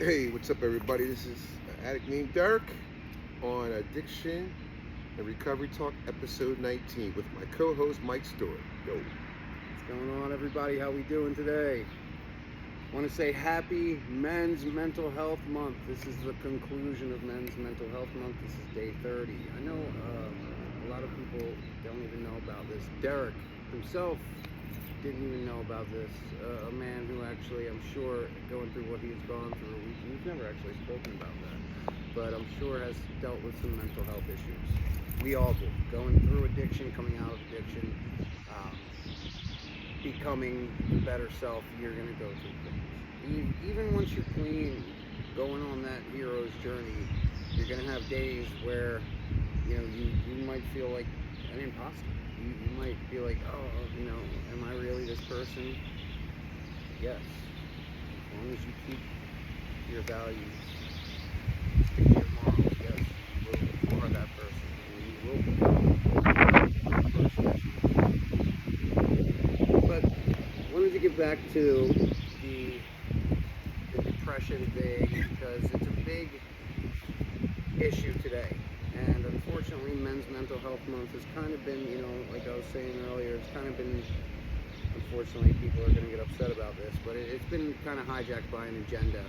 Hey, what's up, everybody? This is an addict named Derek on Addiction and Recovery Talk, episode 19, with my co-host Mike Stewart. Yo, What's going on, everybody? How we doing today? Want to say happy Men's Mental Health Month. This is the conclusion of Men's Mental Health Month. This is day 30. I know a lot of people don't even know about this. Derek himself didn't even know about this. A man who actually, I'm sure, going through what he's gone through, we've never actually spoken about that, but I'm sure has dealt with some mental health issues. We all do. Going through addiction, coming out of addiction, becoming the better self, you're going to go through things. Even once you're clean, going on that hero's journey, you're going to have days where, you might feel like an imposter. You might be like, am I really this person? Yes. As long as you keep your values, stick to your morals, yes, you are that person. And you will become the person that you are. But I wanted to get back to the depression thing because it's a big issue today. And unfortunately, Men's Mental Health Month has kind of been, like I was saying earlier, it's kind of been, unfortunately, people are going to get upset about this, but it's been kind of hijacked by an agenda.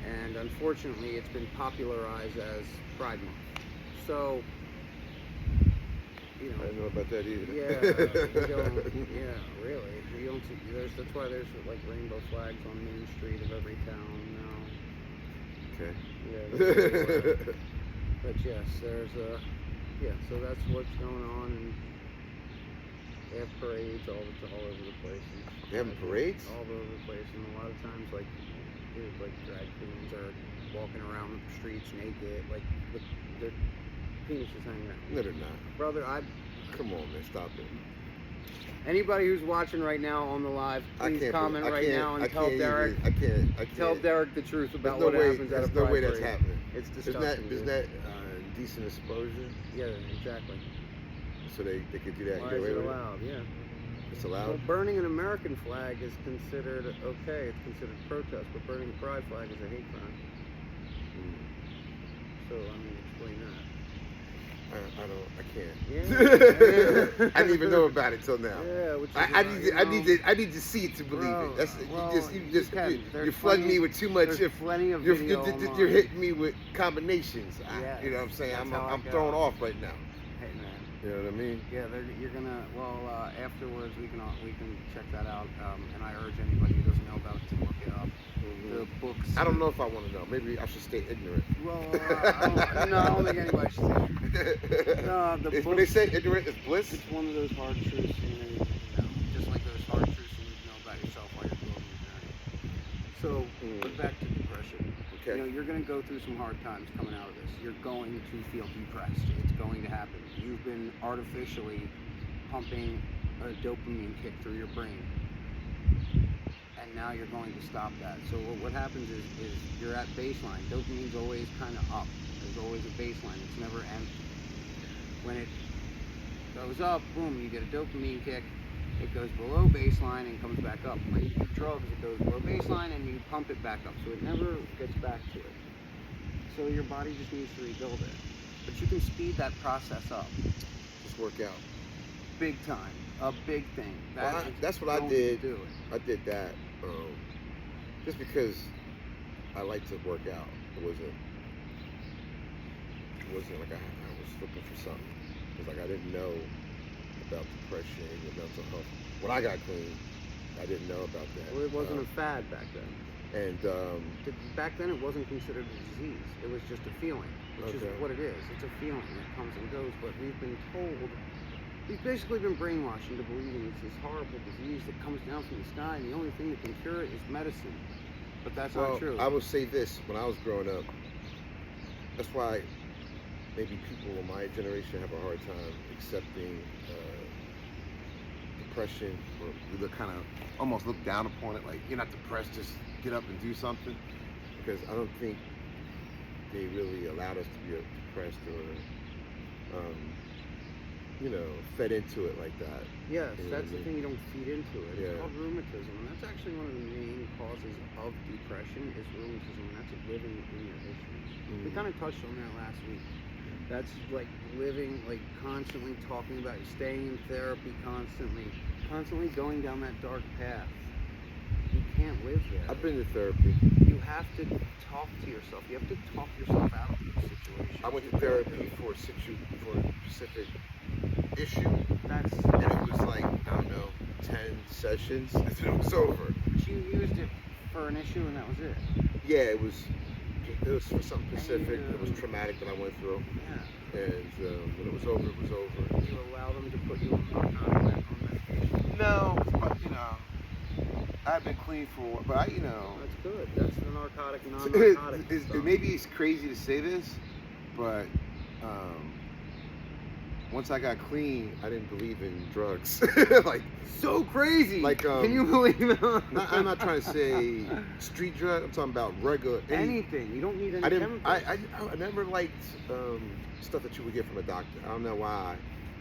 And unfortunately, it's been popularized as Pride Month. So, I didn't know about that either. Really. You don't see, that's why there's like rainbow flags on Main Street of every town now. Okay. Yeah. But yes, so that's what's going on, and they have parades all over the place. They having parades? All over the place, and a lot of times, like drag queens are walking around the streets naked, like with their penises hanging out. No, they're not. Brother, Come on, man, stop it. Anybody who's watching right now on the live, please comment right now and tell Derek. I can't. Tell Derek the truth about There's what happens at a There's no way Pride that's parade. happening. It's disgusting. Isn't that decent exposure? Yeah, exactly. So they could do that. Why Get is away it with allowed? Yeah. It's allowed. Well, burning an American flag is considered okay. It's considered protest, but burning a pride flag is a hate crime. So explain that. I can't. Yeah. I didn't even know about it till now. Yeah, which is I need to see it to believe it. That's you're flooding me with too much. There's plenty of video You're hitting me with combinations. Yeah, You know what I'm saying? that's I'm thrown off right now. Hey man. You know what I mean? Yeah, you're gonna. Afterwards we can check that out. And I urge anybody who doesn't know about it to look it up. The books. I don't know if I want to know. Maybe I should stay ignorant. Well, I don't think anybody should say. No, the When they say ignorant is bliss. It's one of those hard truths you need to know. Just like those hard truths you need to know about yourself while you're going your journey. So, but back to depression. Okay. You're going to go through some hard times coming out of this. You're going to feel depressed. It's going to happen. You've been artificially pumping a dopamine kick through your brain. And now you're going to stop that. So what happens is you're at baseline. Dopamine's always kind of up. There's always a baseline. It's never empty. When it goes up, boom, you get a dopamine kick. It goes below baseline and comes back up. When you do drugs, it goes below baseline and you pump it back up. So it never gets back to it. So your body just needs to rebuild it. But you can speed that process up. Just work out. Big time. A big thing. That's what I did. Do it. I did that just because I like to work out. It wasn't like I was looking for something. It was like I didn't know about depression and mental health. When I got clean, I didn't know about that. Well, it wasn't a fad back then. And back then, it wasn't considered a disease. It was just a feeling, which is what it is. It's a feeling that comes and goes. But we've basically been brainwashed into believing it's this horrible disease that comes down from the sky, and the only thing that can cure it is medicine. But that's not true. I will say this: when I was growing up, that's why maybe people in my generation have a hard time accepting depression, or they kind of almost look down upon it, like you're not depressed, just get up and do something. Because I don't think they really allowed us to be depressed or fed into it like that. Yes, You know that's what I the mean? thing, you don't feed into it. Yeah. It's called rheumatism, and that's actually one of the main causes of depression is rheumatism, and that's living in your issues. We kind of touched on that last week. That's like living, like constantly talking about staying in therapy, constantly going down that dark path. You can't live there. I've been to therapy. You have to talk to yourself. You have to talk yourself out of these situations. I went to therapy for a specific issue, That's and it was like, I don't know, 10 sessions, and then it was over. you used it for an issue, and that was it. Yeah, it was for something specific. It was traumatic that I went through, Yeah. and when it was over, it was over. You allow them to put you on medication. No, but I've been clean for, but That's good. That's the narcotic, non-narcotic stuff. maybe it's crazy to say this, but once I got clean, I didn't believe in drugs. Like, so crazy. Like, can you believe that? I'm not trying to say street drug. I'm talking about regular anything. You don't need any I didn't. chemicals. I never liked stuff that you would get from a doctor. I don't know why.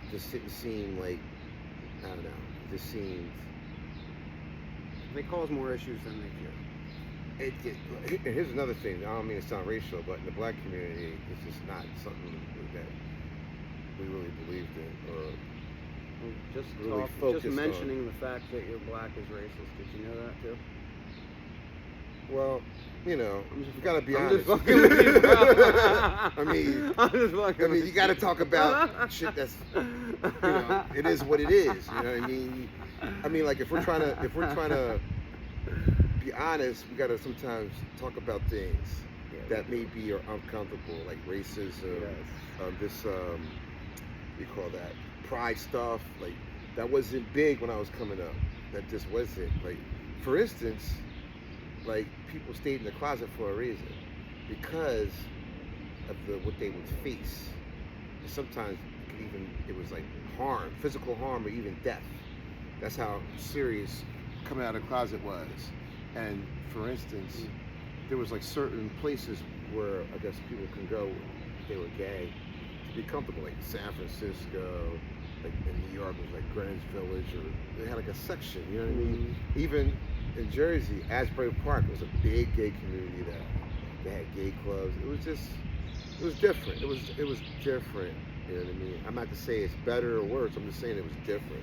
It just didn't seem like, I don't know. It just seemed. They cause more issues than they cure. And here's another thing. I don't mean to sound racial, but in the black community, it's just not something that we really believed in, or Just really just focused mentioning the fact that you're black is racist. Did you know that too? well, you gotta be I'm honest. just fucking with you, bro. I mean, you gotta talk about shit that's, it is what it is. You know what I mean? I mean, like if we're trying to be honest, we gotta sometimes talk about things that maybe are uncomfortable, like racism, this you call that pride stuff. Like that wasn't big when I was coming up. That just wasn't. Like, for instance, like people stayed in the closet for a reason, because of what they would face. And sometimes it was like harm, physical harm, or even death. That's how serious coming out of the closet was. And for instance, there was like certain places where I guess people can go if they were gay to be comfortable, like San Francisco, like in New York it was like Greenwich Village, or they had like a section, you know what I mean? Even in Jersey, Asbury Park was a big gay community that they had gay clubs. It was different. It was different, you know what I mean? I'm not to say it's better or worse, I'm just saying it was different.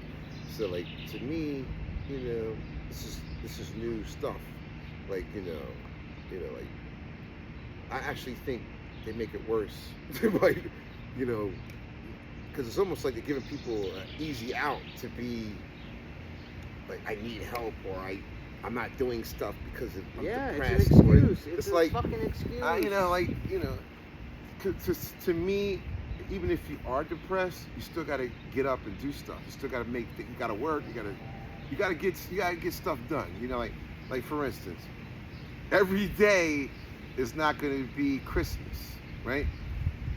So like, to me, this is new stuff. Like, like, I actually think they make it worse. Like, because it's almost like they're giving people an easy out to be like, I need help, or I'm not doing stuff because I'm depressed. It's an excuse. It's a like, fucking excuse. To me, even if you are depressed, you still gotta get up and do stuff. You still gotta you gotta work. You gotta get stuff done. Like for instance, every day is not gonna be Christmas, right?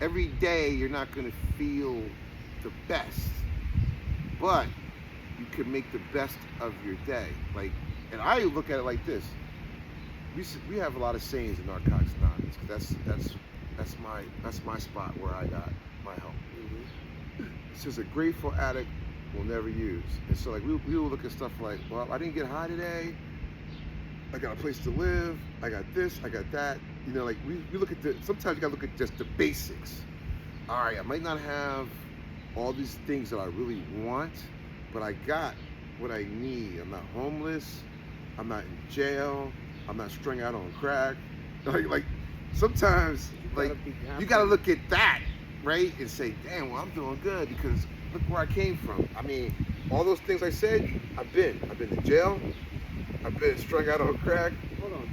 Every day you're not gonna feel the best, but you can make the best of your day. Like, and I look at it like this: we have a lot of sayings in Narcotics Anonymous, because that's my spot where I got my help. It says a grateful addict will never use. And so like we will look at stuff like, well, I didn't get high today, I got a place to live, I got this, I got that. Like we look at sometimes you gotta look at just the basics. All right, I might not have all these things that I really want, but I got what I need. I'm not homeless, I'm not in jail, I'm not strung out on crack. Like sometimes you gotta look at that, right, and say, damn, well, I'm doing good because look where I came from. I mean, all those things I said, I've been to jail, I've been strung out on crack. Hold on.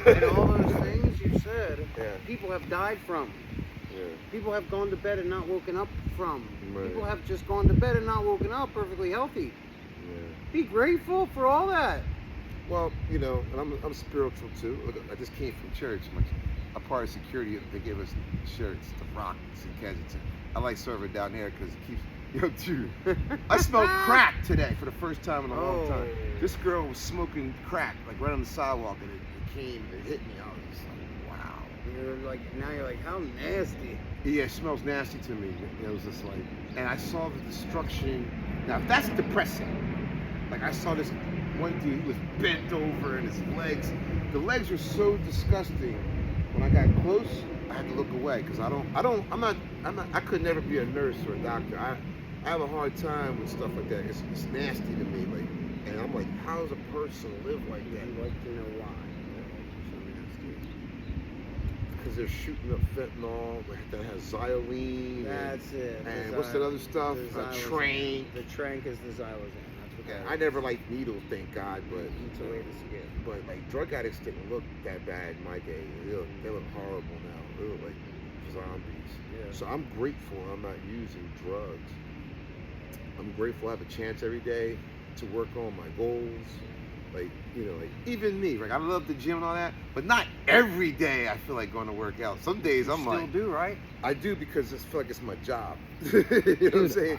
And all those things you said, people have died from. Yeah. People have gone to bed and not woken up from. Right. People have just gone to bed and not woken up perfectly healthy. Yeah. Be grateful for all that. Well, and I'm spiritual too. Look, I just came from church. A part of security, they gave us shirts, the Rock in Kensington. I like serving down there because it keeps, dude. I smelled crack today for the first time in a long time. This girl was smoking crack, like right on the sidewalk, and it came and it hit me. I was just like, wow. You're now you're like, how nasty. Yeah, it smells nasty to me. It was just like, and I saw the destruction. Now, if that's depressing, like I saw this one dude, he was bent over and his the legs were so disgusting. When I got close, I had to look away because I could never be a nurse or a doctor. I have a hard time with stuff like that. It's nasty to me. Like, and I'm like, how does a person live like that? I'd like to know why. So nasty. Because they're shooting up fentanyl that has xylene. That's it. And what's that other stuff? A trank. The trank is the xylazine. That's what that I never liked needles, thank God, but It's a way to skip. but like drug addicts didn't look that bad in my day. They look horrible now. They look like zombies. Yeah. So I'm grateful I'm not using drugs. I'm grateful I have a chance every day to work on my goals. Like, you know, like even me, like I love the gym and all that, but not every day I feel like going to work out. Some days I'm Still like, do, right? I do because I feel like it's my job. You know what I'm saying?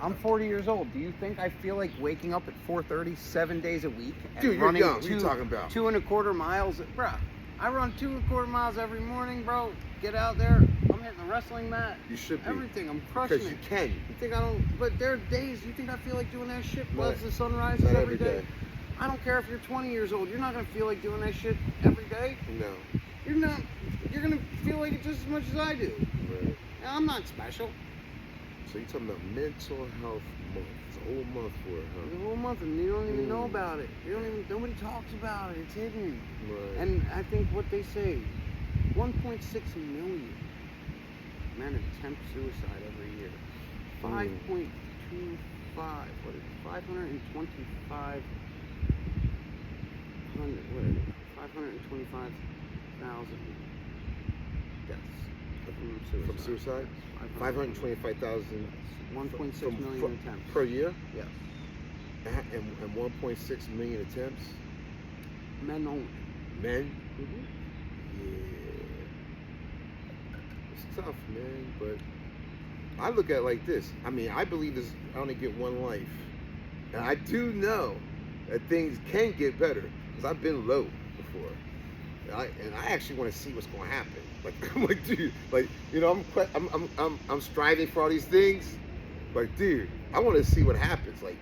I'm 40 years old. Do you think I feel like waking up at 4:30 7 days a week and Dude, you're running young. What are you talking about? 2.25 miles? Bruh, I run 2.25 miles every morning, bro. Get out there. I'm hitting the wrestling mat. You should be. Everything. I'm crushing Because it. you can. You think I don't? But there are days. You think I feel like doing that shit as the sun rises Not every day? I don't care if you're 20 years old. You're not gonna feel like doing that shit every day. No. You're not. You're gonna feel like it just as much as I do. Right. Now, I'm not special. So you're talking about mental health month. It's a whole month for it, The huh? whole month, and you don't even know about it. Nobody talks about it. It's hidden. Right. And I think what they say, 1.6 million men attempt suicide every year. 5.25. What is it? 525. 525,000 deaths From suicide? 525,000 1.6 million attempts. per year? Yes. And 1.6 million attempts? Men only. Men? Mm-hmm. Yeah. It's tough, man, but I look at it like this. I mean, I believe this, I only get one life. And I do know that things can get better because I've been low before. And I actually want to see what's going to happen. Like, I'm like, dude, like, you know, I'm striving for all these things. Like, dude, I want to see what happens. Like,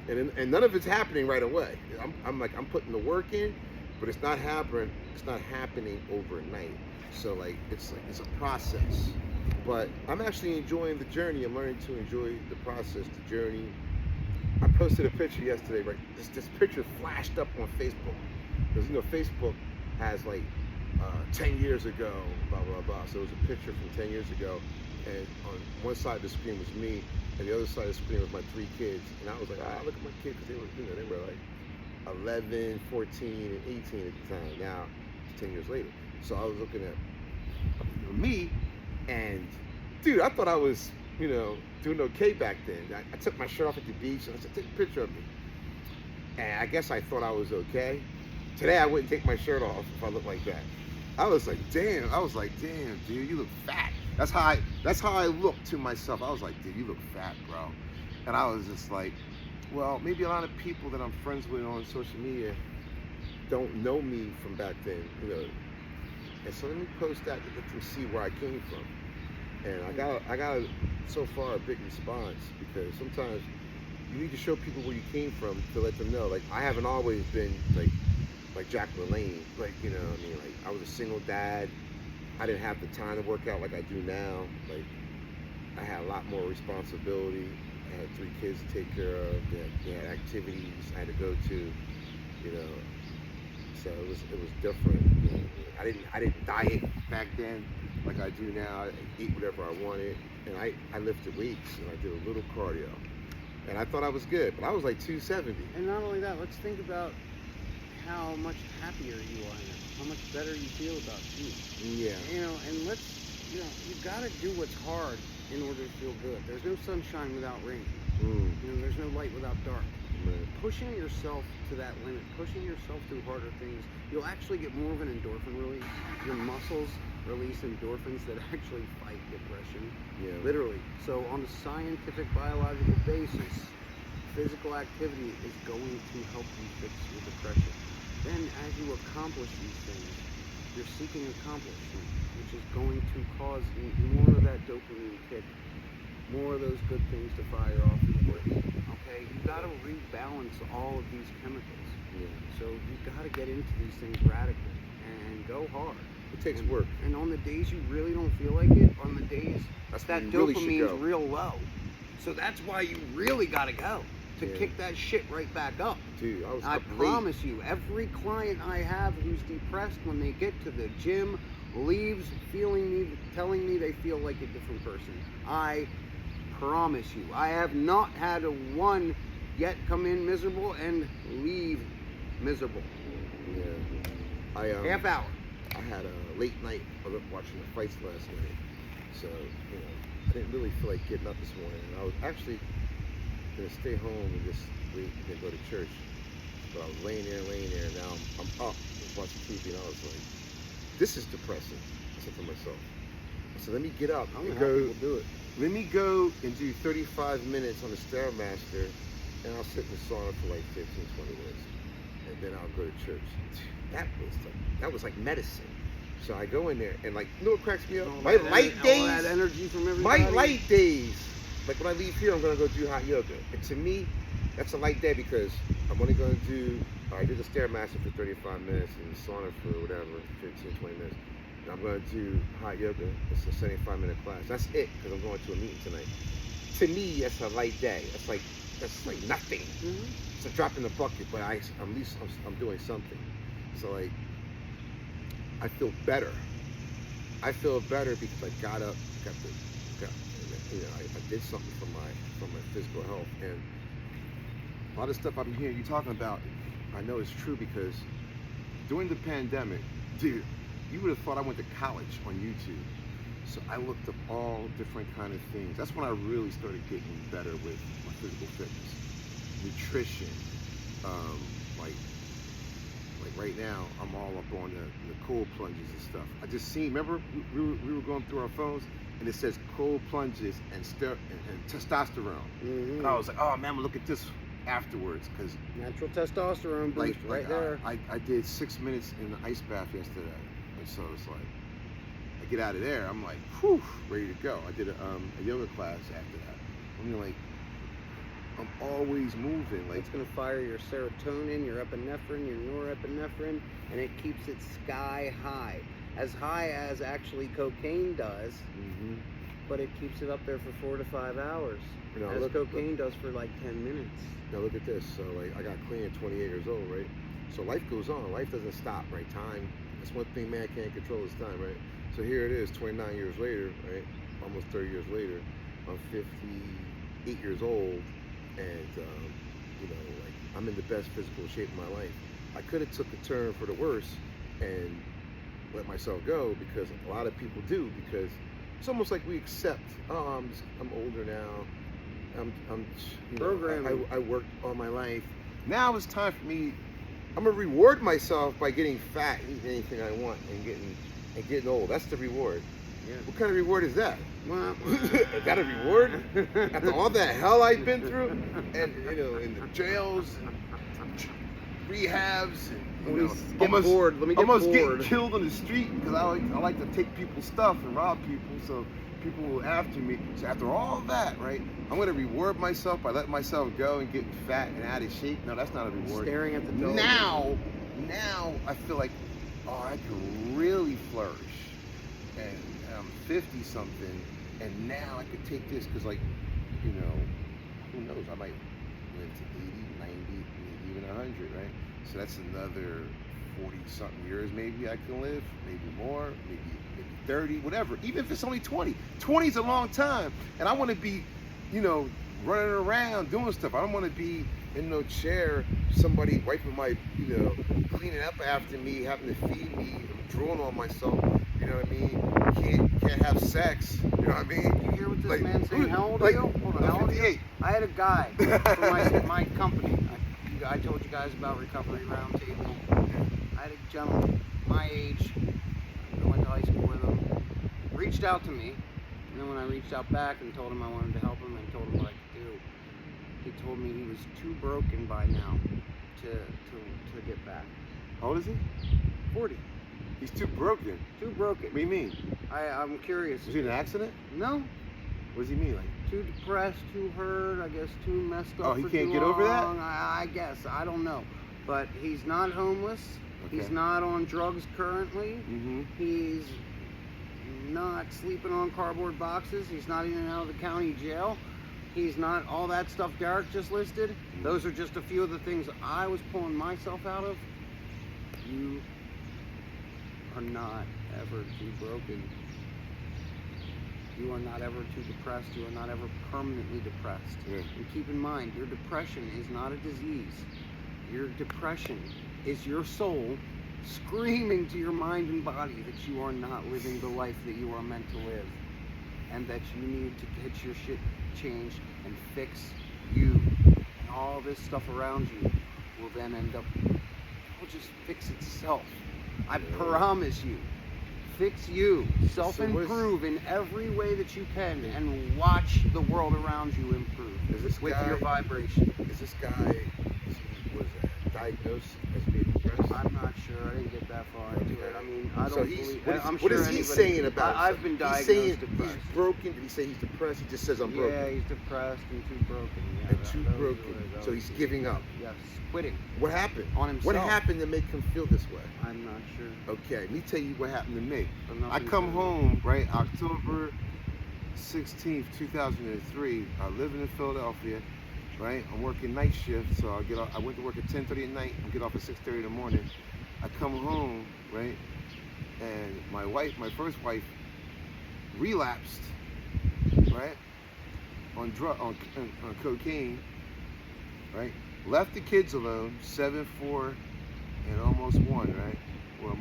and none of it's happening right away. I'm putting the work in, but it's not happening. It's not happening overnight. So like it's a process. But I'm actually enjoying the journey. I'm learning to enjoy the process, the journey. I posted a picture yesterday. Right, this picture flashed up on Facebook because you know Facebook has like 10 years ago, blah blah blah. So it was a picture from 10 years ago, and on one side of the screen was me, and the other side of the screen was my 3 kids. And I was like, look at my kids because they were like 11, 14, and 18 at the time. Now it's 10 years later. So I was looking at me, and dude, I thought I was, doing okay back then. I took my shirt off at the beach, and I said, take a picture of me. And I guess I thought I was okay. Today I wouldn't take my shirt off if I looked like that. I was like, damn, dude, you look fat. That's how I looked to myself. I was like, dude, you look fat, bro. And I was just like, well, maybe a lot of people that I'm friends with on social media don't know me from back then, And so let me post that to let them see where I came from. And I got so far a big response because sometimes you need to show people where you came from to let them know. Like I haven't always been like Jack LaLanne. Like I was a single dad. I didn't have the time to work out like I do now. Like I had a lot more responsibility. I had 3 kids to take care of. They had activities I had to go to. So it was different. I didn't diet back then like I do now. I ate whatever I wanted, and I lifted weights and I did a little cardio, and I thought I was good, but I was like 270. And not only that, let's think about how much happier you are now, how much better you feel about you. Yeah. And you gotta do what's hard in order to feel good. There's no sunshine without rain. There's no light without dark. Right. Pushing yourself to that limit, pushing yourself through harder things, you'll actually get more of an endorphin release. Your muscles release endorphins that actually fight depression. Yeah. Literally. So on a scientific, biological basis, physical activity is going to help you fix your depression. Then as you accomplish these things, you're seeking accomplishment. which is going to cause more of that dopamine kick, more of those good things to fire off in your brain. Okay, you got to rebalance all of these chemicals. Yeah. So you got to get into these things radically and go hard. It takes work. And on the days you really don't feel like it, on the days That's that when you really should dopamine's go. real low. So that's why you really got to go to Yeah. kick that shit right back up. Dude, I was I up late. promise you, every client I have who's depressed, when they get to the gym, leaves telling me they feel like a different person. I promise you. I have not had a one yet come in miserable and leave miserable. Yeah. I Half hour. I had a late night. I was up watching the fights last night, so I didn't really feel like getting up this morning. And I was actually gonna stay home and just wait and then go to church. But I was laying there. Now I'm up, watching TV, and I was like, "This is depressing." I said to myself. I said, "Let me get up I'm and gonna have go. people do it. Let me go and do 35 minutes on the Stairmaster, and I'll sit in the sauna for like 15, 20 minutes, and then I'll go to church." That was like medicine. So I go in there, and like, you know what cracks me up? All My that light all that days, energy from my everybody. light days. Like when I leave here, I'm gonna go do hot yoga, and to me, that's a light day because I'm only gonna do. I did the Stairmaster for 35 minutes and the sauna for whatever, 15, 20 minutes. And I'm gonna do hot yoga. It's a 75-minute class. That's it because I'm going to a meeting tonight. To me, that's a light day. That's like nothing. Mhm. It's a drop in the bucket, but at least I'm doing something. So like, I feel better. I feel better because I got up, I did something for my physical health, and a lot of stuff I'm hearing you talking about, I know it's true because during the pandemic, dude, you would have thought I went to college on YouTube. So I looked up all different kind of things. That's when I really started getting better with my physical fitness, nutrition. Like right now, I'm all up on the cold plunges and stuff. I just seen. Remember, we were going through our phones, and it says cold plunges and testosterone. Mhm. And I was like, oh man, I'm gonna look at this afterwards because Natural testosterone boost right there. I did 6 minutes in the ice bath yesterday, and so it's like I get out of there, I'm like, whew, ready to go. I did a yoga class after that. I'm like, I'm always moving. Like It's going to fire your serotonin, your epinephrine, your norepinephrine, and it keeps it sky high as actually cocaine does, but it keeps it up there for 4 to 5 hours, as cocaine does for like 10 minutes. Now look at this. So like I got clean at 28 years old, right? So life goes on. Life doesn't stop, right? Time. That's one thing man can't control is time, right? So here it is, 29 years later, right? Almost 30 years later. I'm 58 years old, and like I'm in the best physical shape of my life. I could have took a turn for the worse and let myself go because a lot of people do, because it's almost like we accept, oh, I'm older now. Programming. I worked all my life. Now it's time for me. I'm gonna reward myself by getting fat, eating anything I want, and getting old. That's the reward. Yeah. What kind of reward is that? Well, Is that a reward? After all that hell I've been through, and in the jails and rehabs, and almost getting killed on the street because I like to take people's stuff and rob people, so people will after me. So after all that, right, I'm gonna reward myself by letting myself go and getting fat and out of shape. No, that's not a reward. staring at the television. Now I feel like, oh, I can really flourish, and I'm 50 something, and now I could take this because, like, who knows? I might live to 80, 90, maybe even 100, right? So that's another 40 something years maybe I can live, maybe more, maybe 30, whatever. Even if it's only 20. 20 is a long time, and I want to be, running around doing stuff. I don't want to be in no chair, somebody wiping my, cleaning up after me, having to feed me, drooling on myself. You know what I mean? Can't have sex. You know what I mean? You hear what this man's saying? How old are you? Hold on, how old are you? 58. I had a guy from my company. I told you guys about Recovery Roundtable. I had a gentleman my age. I went to high school with him. Reached out to me, and then when I reached out back and told him I wanted to help him and told him what I could do, he told me he was too broken by now to get back. How old is he? 40. He's too broken. Too broken. What do you mean? I'm curious. Was he in an accident? No. What does he mean? Like, Too depressed, too hurt, I guess too messed up. Oh, he for can't too get over that? long. I guess. I don't know. But he's not homeless. Okay. He's not on drugs currently. mm-hmm. He's not sleeping on cardboard boxes. He's not in and out of the county jail. He's not all that stuff Derek just listed. Those are just a few of the things I was pulling myself out of. You are not ever too broken. You are not ever too depressed. You are not ever permanently depressed. Yeah. And keep in mind, your depression is not a disease. Your depression is your soul screaming to your mind and body that you are not living the life that you are meant to live. And that you need to get your shit changed and fix you. And all this stuff around you will then end up, will just fix itself. I promise you. Fix you. Self-improve in every way that you can and watch the world around you improve with your vibration. Is this guy, was diagnosed as being depressed? I'm not sure. I didn't get that far into it. I mean, I don't So believe. what is he saying about I've himself? been diagnosed He's saying depressed. he's broken. Did he say he's depressed? He just says I'm broken. Yeah, he's depressed and too broken. Yeah, And too broken. So he's giving up. Yes, quitting What happened? on himself. What happened to make him feel this way? I'm not sure. Okay, let me tell you what happened to me. But nothing I come to- home, right, October 16th, 2003. I live in Philadelphia, right? I'm working night shift, so I get off, I went to work at 10:30 at night and get off at 6:30 in the morning. I come home, right, and my first wife, relapsed, right, on cocaine, right? Left the kids alone, 7, 4, and almost 1, right? Well,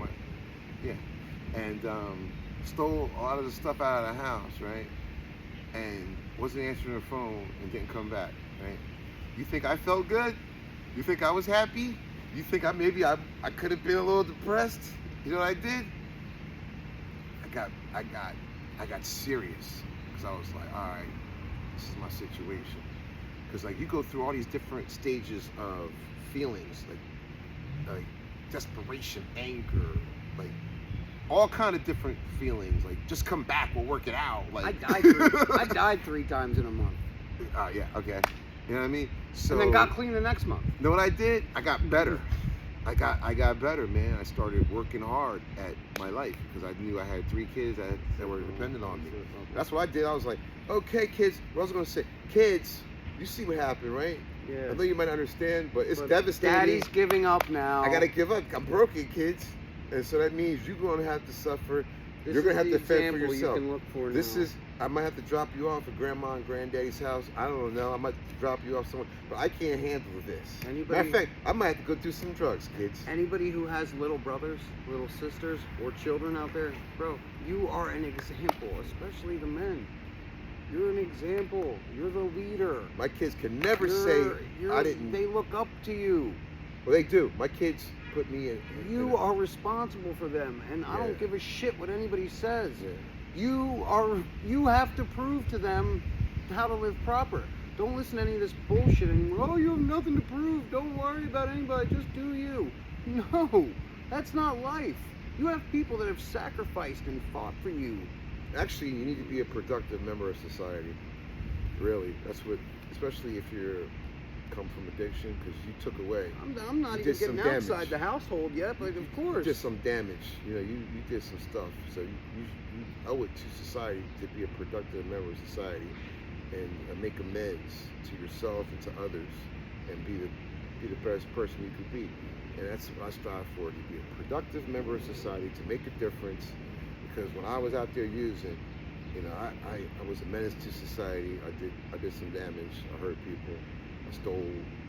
and stole a lot of the stuff out of the house, right? And wasn't answering her phone and didn't come back, right? You think I felt good? You think I was happy? You think I could have been a little depressed? You know what I did? I got serious because I was like, all right, this is my situation. Because like you go through all these different stages of feelings, like desperation, anger, like all kind of different feelings. Like just come back, we'll work it out. Like I died 3 times in a month. Yeah, okay. You know what I mean? So And then got clean the next month. you know what I did? I got better. I got better, man. I started working hard at my life because I knew I had 3 kids that were dependent on me. That's what I did. I was like, okay, kids. What I was gonna say, kids, you see what happened, right? Yeah. I know you might understand, but it's But devastating. Daddy's giving up now. I gotta give up. I'm broken, kids, and so that means you're gonna have to suffer. This You're gonna is have the to fend for example yourself. You can look for This now. is. I might have to drop you off at Grandma and Granddaddy's house. I don't know. I might drop you off somewhere, but I can't handle this. Anybody- Matter of fact, I might have to go do some drugs, kids. Anybody who has little brothers, little sisters, or children out there, bro, you are an example, especially the men. You're an example. You're the leader. My kids can never say I didn't. They look up to you. Well, they do. My kids put me in. You are responsible for them, and I Yeah. don't give a shit what anybody says. Yeah. You have to prove to them how to live proper. Don't listen to any of this bullshit anymore. Oh, you have nothing to prove. Don't worry about anybody. Just do you. No, that's not life. You have people that have sacrificed and fought for you. Actually, you need to be a productive member of society. Really, that's what. Especially if you're come from addiction, because you took away. I'm not You even did some getting outside damage. the household yet, but of You course. did some damage. You know, you did some stuff. So you owe it to society to be a productive member of society and make amends to yourself and to others, and be the best person you could be. And that's what I strive for, to be a productive member of society, to make a difference. Because when I was out there using, you know, I was a menace to society. I did some damage. I hurt people. I stole